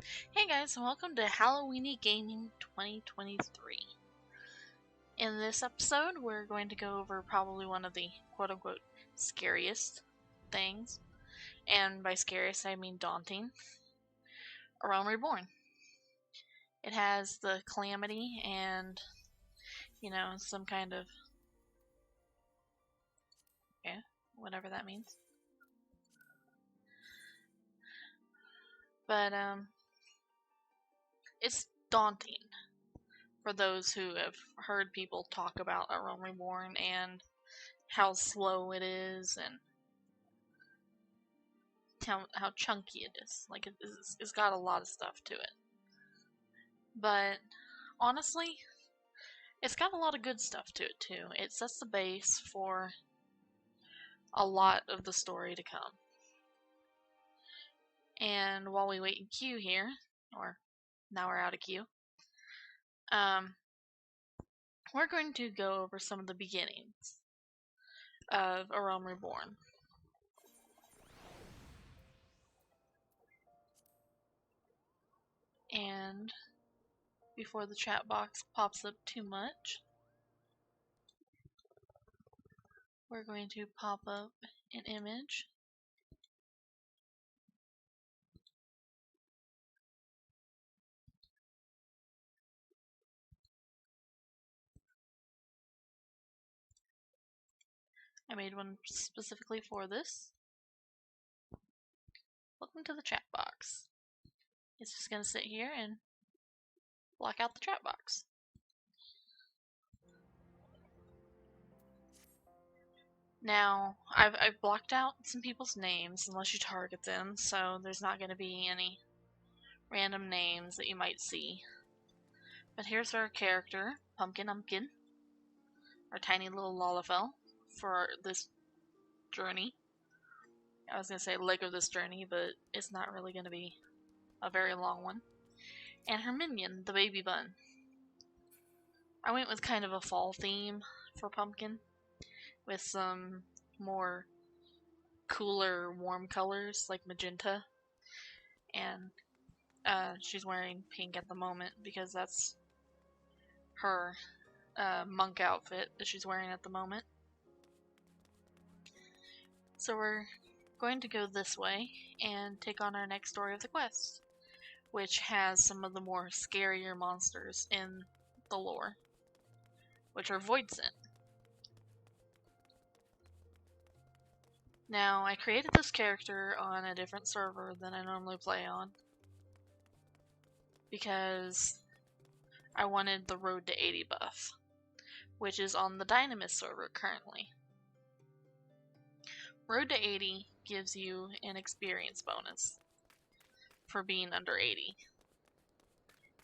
Hey guys, and welcome to Halloweenie Gaming 2023. In this episode, we're going to go over probably one of the quote-unquote scariest things, and by scariest I mean daunting, A Realm Reborn. It has the calamity and, some kind of, whatever that means. But, it's daunting for those who have heard people talk about A Realm Reborn and how slow it is and how chunky it is. Like, it's got a lot of stuff to it. But, honestly, it's got a lot of good stuff to it, too. It sets the base for a lot of the story to come. And while we wait in queue here, or now we're out of queue, we're going to go over some of the beginnings of A Realm Reborn. And before the chat box pops up too much, we're going to pop up an image. I made one specifically for this. Welcome to the chat box. It's just going to sit here and block out the chat box. Now, I've blocked out some people's names unless you target them, so there's not going to be any random names that you might see. But here's our character, Pumpkin Umpkin, our tiny little Lalafell, for this journey. I was going to say leg of this journey, but it's not really going to be a very long one. And her minion, the baby bun. I went with kind of a fall theme for Pumpkin, with some more cooler, warm colors like magenta. And she's wearing pink at the moment because that's her monk outfit that she's wearing at the moment. So we're going to go this way and take on our next story of the quest, which has some of the more scarier monsters in the lore, which are Voidsent. Now, I created this character on a different server than I normally play on, because I wanted the Road to 80 buff, which is on the Dynamis server currently. Road to 80 gives you an experience bonus for being under 80,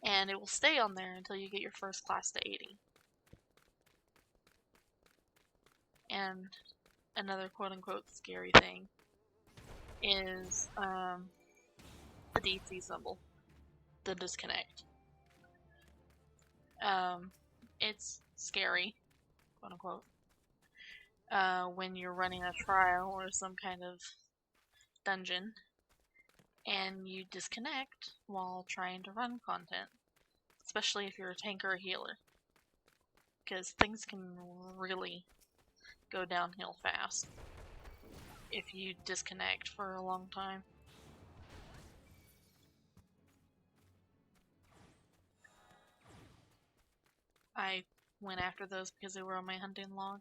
and it will stay on there until you get your first class to 80. And another quote-unquote scary thing is the DC symbol, the disconnect. It's scary, quote-unquote, when you're running a trial or some kind of dungeon and you disconnect while trying to run content, especially if you're a tank or a healer, because things can really go downhill fast if you disconnect for a long time. I went after those because they were on my hunting log.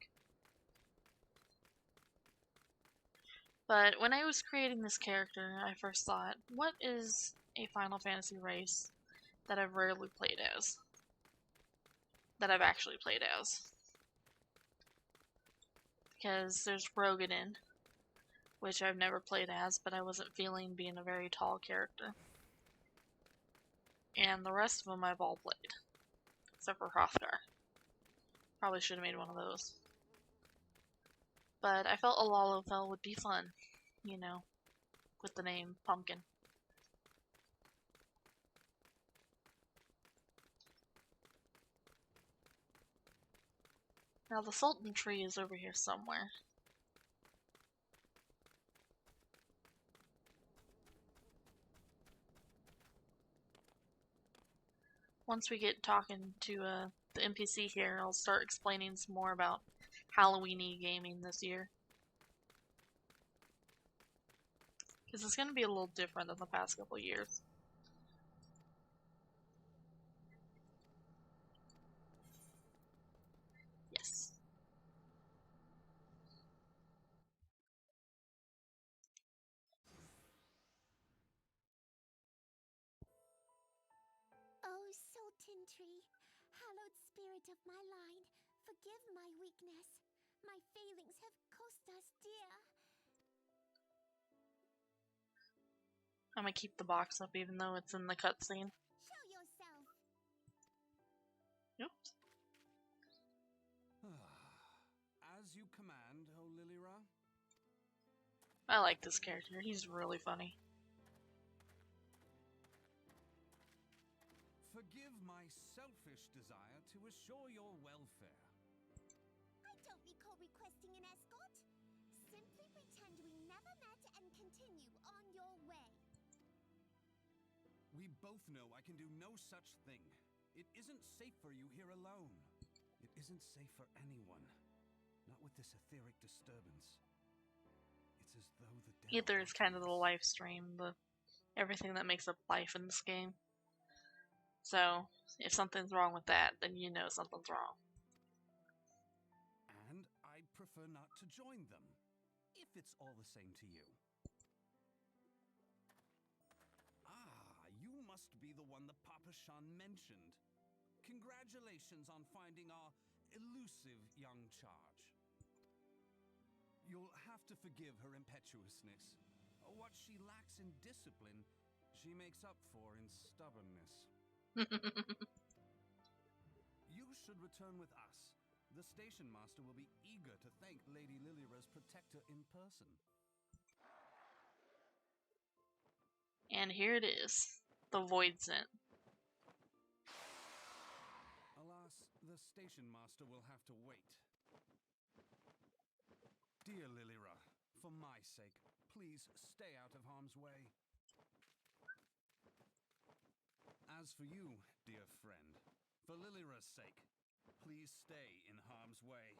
But when I was creating this character, I first thought, what is a Final Fantasy race that I've rarely played as? That I've actually played as? Because there's Rogadin, which I've never played as, but I wasn't feeling being a very tall character. And the rest of them I've all played, except for Hrothgar. Probably should have made one of those. But I felt a Lalafell would be fun, with the name Pumpkin. Now the Sultan tree is over here somewhere. once we get talking to the NPC here, I'll start explaining some more about Halloweenie Gaming this year. Because it's going to be a little different than the past couple years. Yes. Oh, Sultan Tree, hallowed spirit of my line, forgive my weakness. My failings have cost us dear. I'm going to keep the box up even though it's in the cutscene. Show yourself. Oops. As you command, O Lilira. I like this character. He's really funny. Forgive my selfish desire to assure your welfare. I don't recall requesting an escort. Simply pretend we never met and continue on your way. We both know I can do no such thing. It isn't safe for you here alone. It isn't safe for anyone. Not with this etheric disturbance. It's as though the dead Ether is kind of the life stream, everything that makes up life in this game. So, if something's wrong with that, then you know something's wrong. And I'd prefer not to join them, if it's all the same to you. Ah, you must be the one the Papa Shan mentioned. Congratulations on finding our elusive young charge. You'll have to forgive her impetuousness. What she lacks in discipline, she makes up for in stubbornness. You should return with us. The station master will be eager to thank Lady Lilira's protector in person. And here it is, the Void Scent. Alas, the station master will have to wait. Dear Lilira, for my sake, please stay out of harm's way. As for you, dear friend, for Lilira's sake, please stay in harm's way.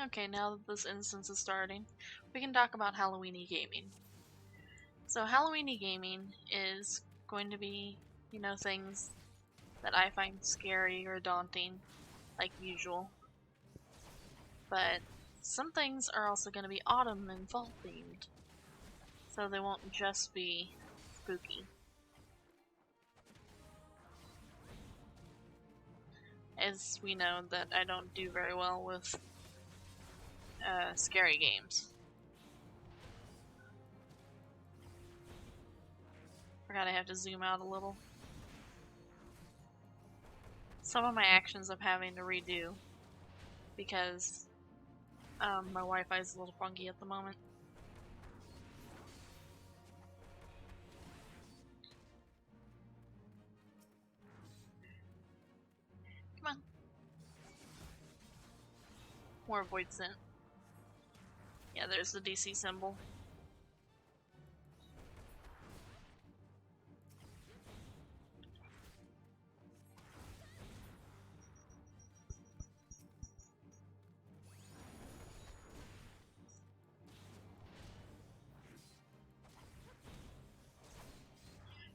Okay, now that this instance is starting, we can talk about Halloweenie Gaming. So Halloweenie Gaming is going to be, things that I find scary or daunting, like usual. But some things are also going to be autumn and fall themed, so they won't just be spooky. As we know that I don't do very well with scary games. Forgot I have to zoom out a little. Some of my actions I'm having to redo because my Wi-Fi is a little funky at the moment. Come on. More Void Scent. Yeah, there's the DC symbol.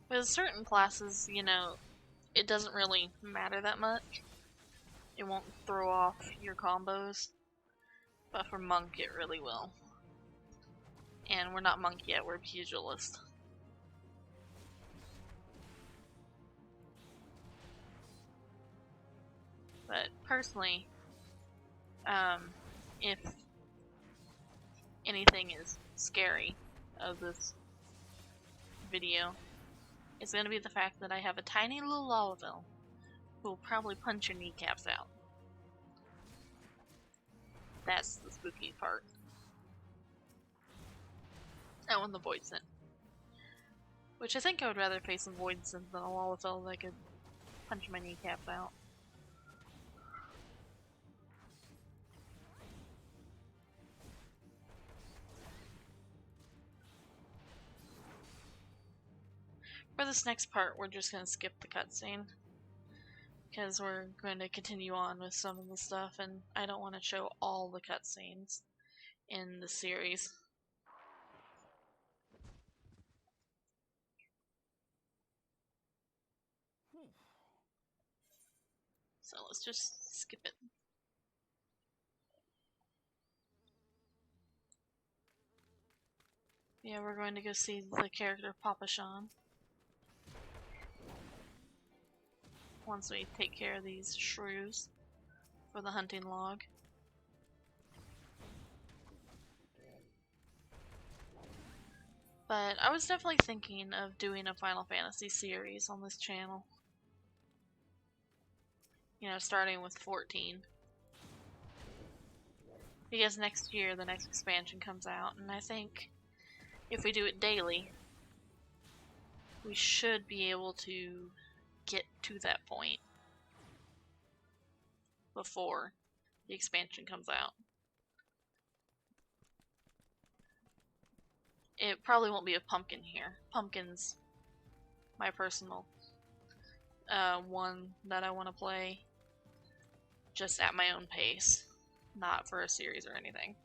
With certain classes, it doesn't really matter that much. It won't throw off your combos. But for Monk, it really will. And we're not Monk yet, we're Pugilist. But personally, if anything is scary of this video, it's going to be the fact that I have a tiny little Lalavel who will probably punch your kneecaps out. That's the spooky part. Oh, and the Void Scent. Which I think I would rather face a Void Scent than a Lalavel that could punch my kneecaps out. For this next part, we're just going to skip the cutscene, because we're going to continue on with some of the stuff, and I don't want to show all the cutscenes in the series. So let's just skip it. Yeah, we're going to go see the character Papa Sean. Once we take care of these shrews for the hunting log. But I was definitely thinking of doing a Final Fantasy series on this channel. You know, starting with 14. Because next year the next expansion comes out, and I think if we do it daily, we should be able to get to that point before the expansion comes out. It probably won't be a pumpkin here. Pumpkin's my personal one that I want to play just at my own pace, not for a series or anything.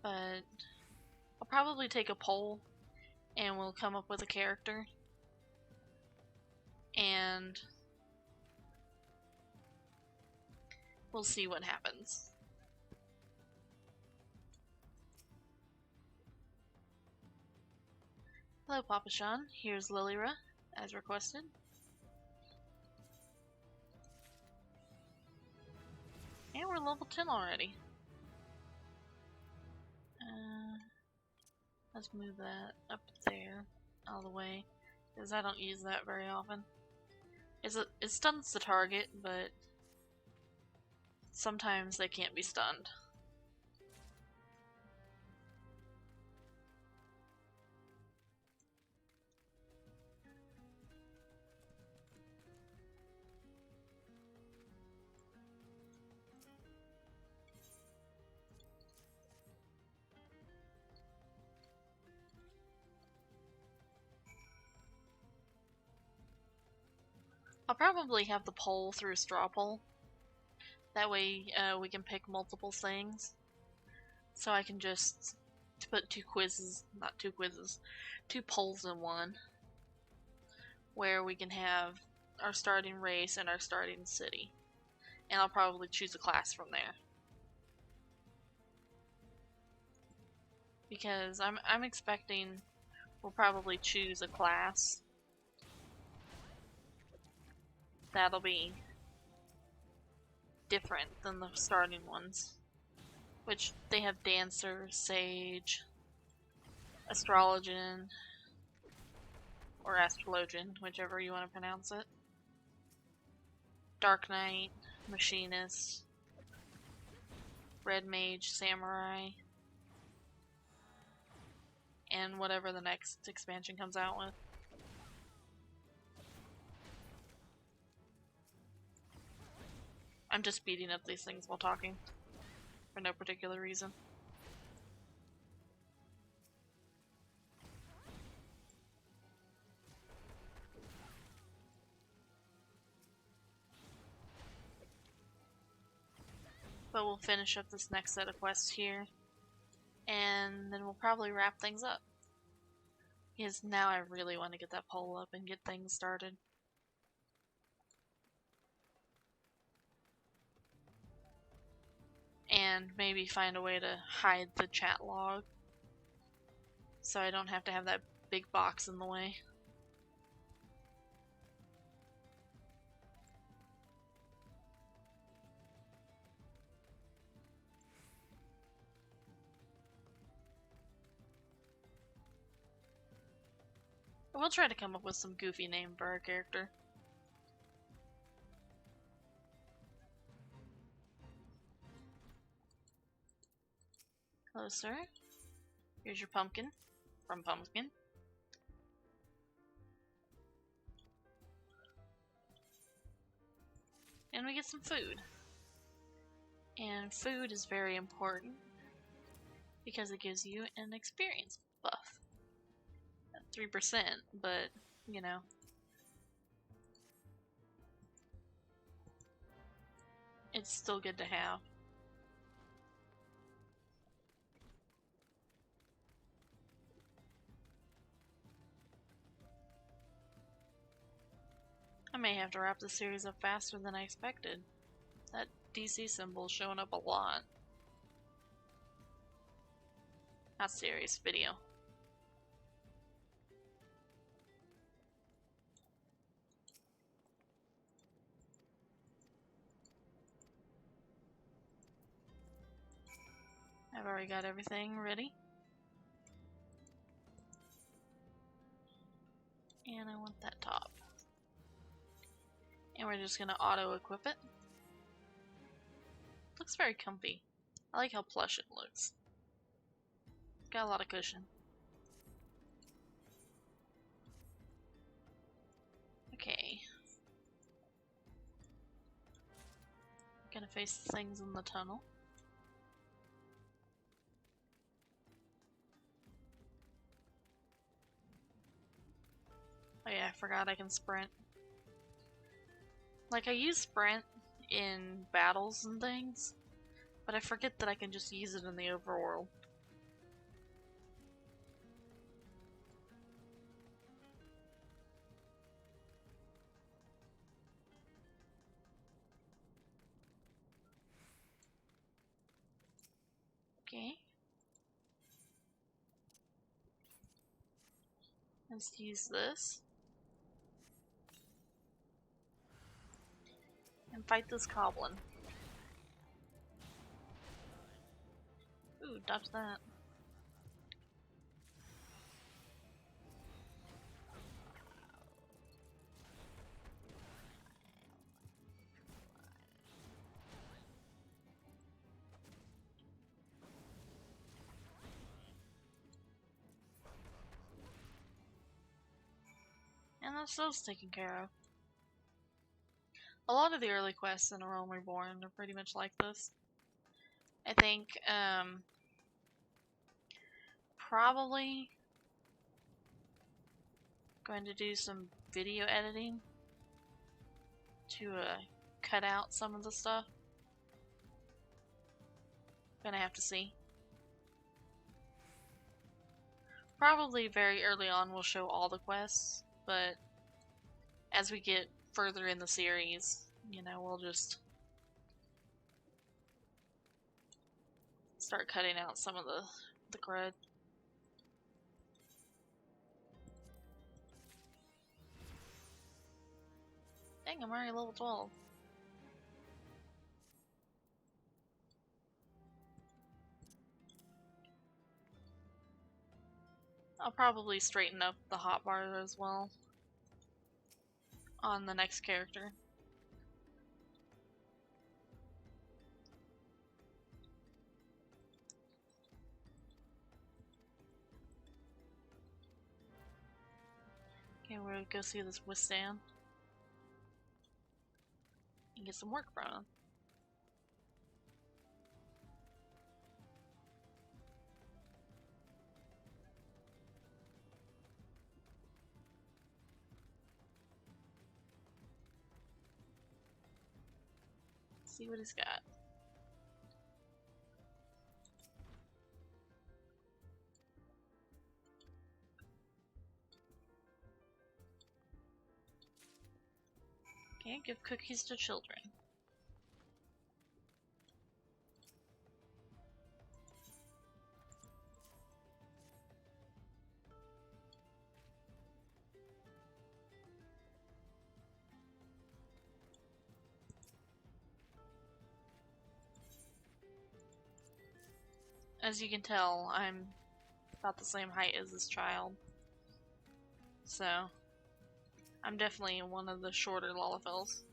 But I'll probably take a poll and we'll come up with a character, and we'll see what happens. Hello, Papa Sean. Here's Lilyra, as requested. And we're level 10 already. Let's move that up there, all the way, because I don't use that very often. It stuns the target, but sometimes they can't be stunned. I'll probably have the poll through straw poll. That way we can pick multiple things. So I can just put two polls in one. Where we can have our starting race and our starting city. And I'll probably choose a class from there. Because I'm expecting we'll probably choose a class that'll be different than the starting ones. Which they have Dancer, Sage, Astrologian, or Astrologian, whichever you want to pronounce it. Dark Knight, Machinist, Red Mage, Samurai, and whatever the next expansion comes out with. I'm just speeding up these things while talking, for no particular reason. But we'll finish up this next set of quests here, and then we'll probably wrap things up. Because now I really want to get that poll up and get things started. And maybe find a way to hide the chat log, so I don't have to have that big box in the way. We'll try to come up with some goofy name for our character. Hello, sir. Here's your pumpkin from Pumpkin. And we get some food. And food is very important, because it gives you an experience buff. At 3%, but, you know. It's still good to have. I may have to wrap this series up faster than I expected. That DC symbol's showing up a lot. Not serious, video. I've already got everything ready. And I want that top. And we're just gonna auto-equip it. Looks very comfy. I like how plush it looks. Got a lot of cushion. Okay. Gonna face the things in the tunnel. Oh yeah, I forgot I can sprint. Like, I use sprint in battles and things, but I forget that I can just use it in the overworld. Okay. Let's use this. And fight this goblin. Ooh, dodge that. And that's those taken care of. A lot of the early quests in A Realm Reborn are pretty much like this. I think, probably going to do some video editing to cut out some of the stuff. Gonna have to see. Probably very early on we'll show all the quests, but as we get further in the series, you know, we'll just start cutting out some of the crud. Dang, I'm already level 12. I'll probably straighten up the hotbar as well on the next character. Okay, we're gonna go see this withstand and get some work from him. See what he's got. Okay, give cookies to children. As you can tell, I'm about the same height as this child. So, I'm definitely one of the shorter Lalafels.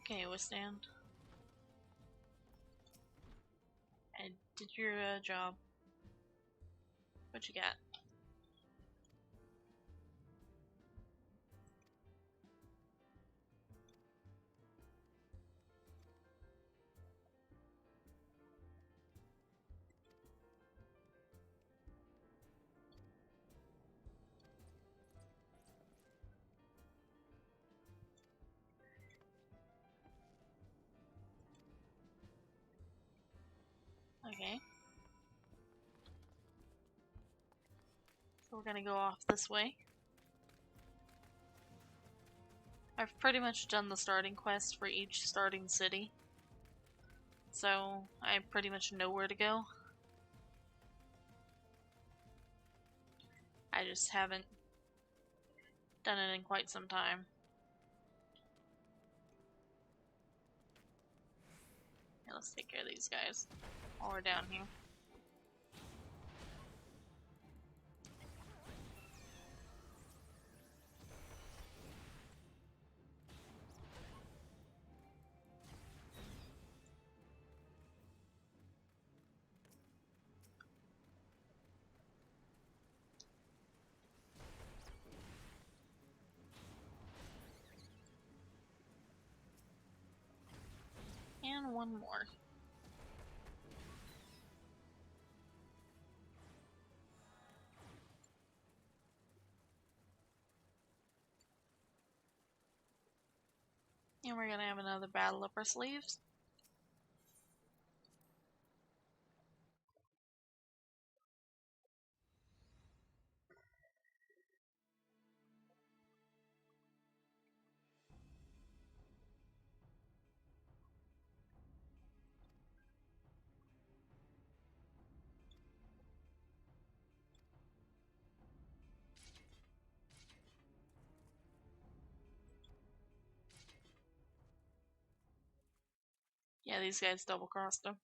Okay, withstand. Did your job. What you got? Okay. So we're gonna go off this way. I've pretty much done the starting quest for each starting city. So I pretty much know where to go. I just haven't done it in quite some time. Yeah, let's take care of these guys while we're down here. And one more. And we're gonna have another battle up our sleeves. Yeah, these guys double-crossed him.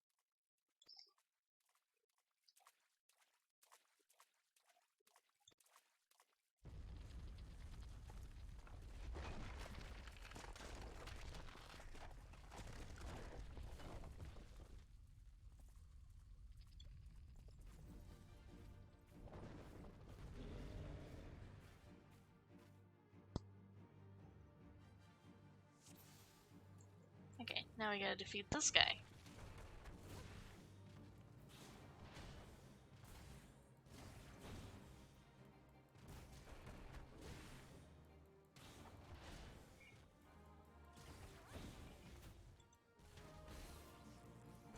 Okay, now we gotta defeat this guy.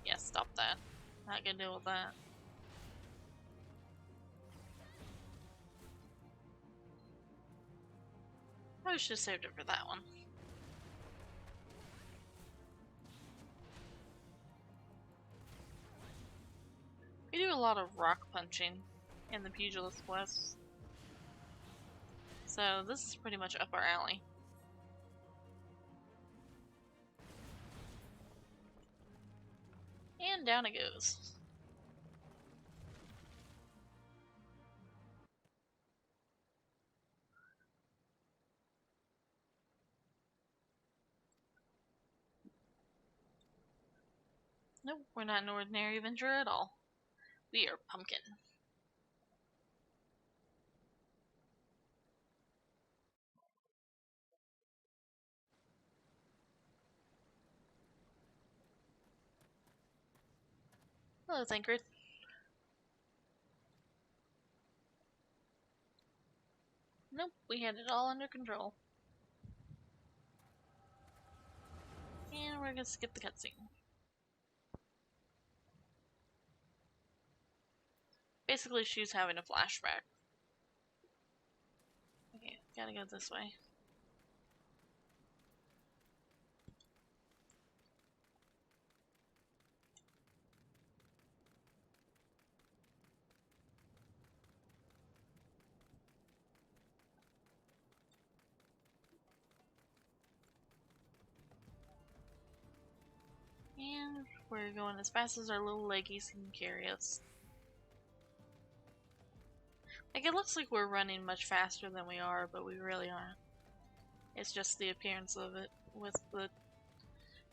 Yeah, stop that. Not gonna deal with that. Probably should have saved it for that one. We do a lot of rock punching in the Pugilist quests. So this is pretty much up our alley. And down it goes. Nope, we're not an ordinary adventurer at all. We are Pumpkin. Hello, Thancred. Nope, we had it all under control. And we're gonna skip the cutscene. Basically, she's having a flashback. Okay, gotta go this way. And we're going as fast as our little leggies can carry us. Like, it looks like we're running much faster than we are, but we really aren't. It's just the appearance of it with the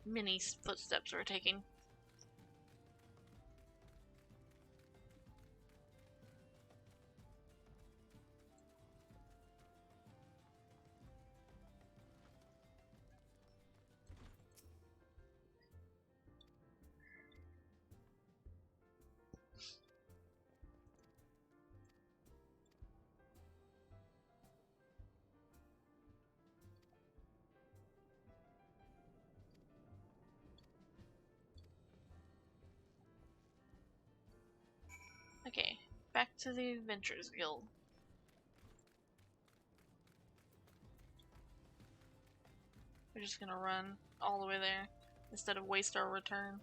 mini footsteps we're taking. Okay, back to the Adventurers Guild. We're just gonna run all the way there instead of waste our return.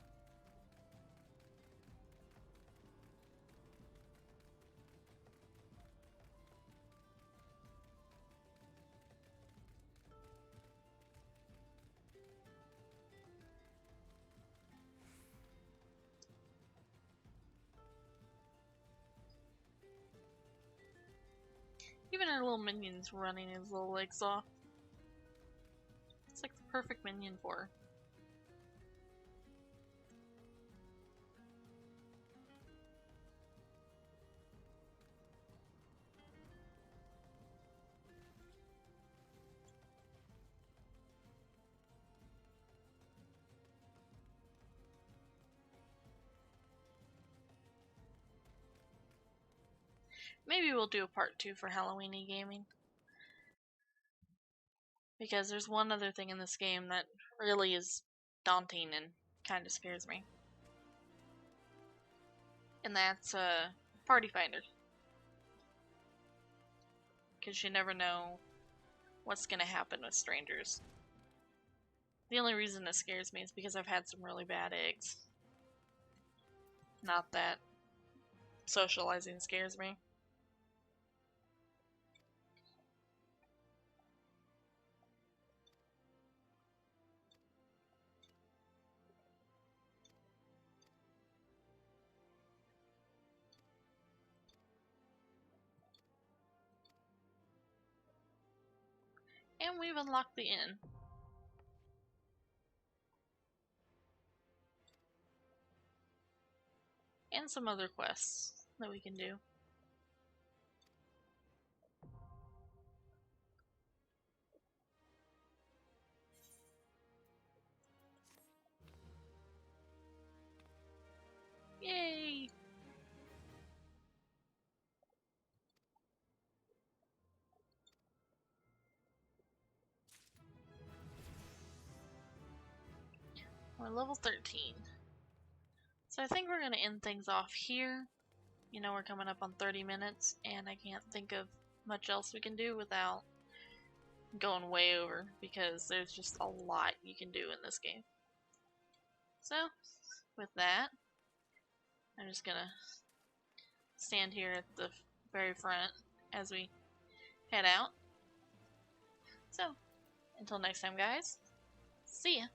Even our little minion's running his little legs off. It's like the perfect minion for her. Maybe we'll do a part 2 for Halloweenie Gaming. Because there's one other thing in this game that really is daunting and kind of scares me. And that's Party Finder. Because you never know what's going to happen with strangers. The only reason it scares me is because I've had some really bad eggs. Not that socializing scares me. And we've unlocked the inn. And some other quests that we can do. Yay! We're level 13. So I think we're going to end things off here. You know, we're coming up on 30 minutes, and I can't think of much else we can do without going way over, because there's just a lot you can do in this game. So, with that, I'm just gonna stand here at the very front as we head out. So, until next time, guys, see ya!